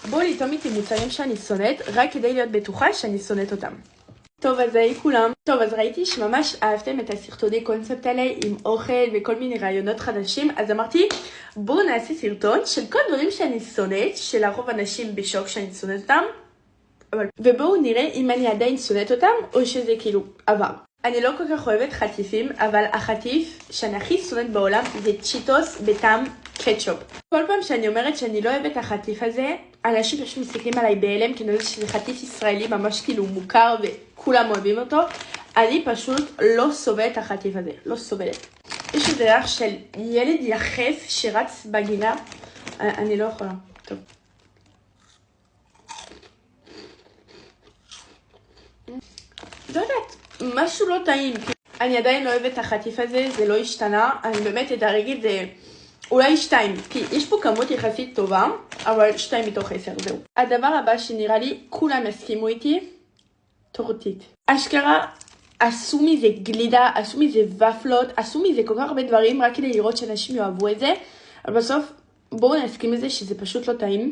בואו לטעום איתי מוצרים שאני שונאת, רק כדי להיות בטוחה שאני שונאת אותם. טוב, אז היי כולם. טוב, אז ראיתי שממש אהבתם את הסרטוני קונספט האלה עם אוכל וכל מיני רעיונות חדשים, אז אמרתי, בואו נעשה סרטון של כל דברים שאני שונאת, שלרוב אנשים בשוק שאני שונאת אותם, ובואו נראה אם אני עדיין שונאת אותם, או שזה כאילו עבר. אני לא כל כך אוהבת חטיפים, אבל החטיף שאני הכי שונאת בעולם זה צ'יטוס בטעם קטשופ. כל פעם שאני אומרת שאני לא אוהבת את החטיף הזה, אנשים פשוט מסתכלים עליי בהלם, כי אני יודעת שזה חטיף ישראלי ממש כאילו מוכר וכולם אוהבים אותו. אני פשוט לא סובלת את החטיף הזה, לא סובלת. יש איזה ריח של ילד יחף שרץ בגינה, אני לא יכולה. טוב. לא יודעת, משהו לא טעים. אני עדיין לא אוהבת את החטיף הזה, זה לא השתנה. אני באמת אדרג את זה אולי 2, כי יש פה כמות יחסית טובה, אבל 2 מתוך 10, זהו. הדבר הבא שנראה לי, כולם הסכימו איתי, טורטית. אשכרה, עשו מזה גלידה, עשו מזה ופלות, עשו מזה כל כך הרבה דברים, רק כדי לראות שאנשים יאהבו את זה, אבל בסוף, בואו נסכים לזה שזה פשוט לא טעים.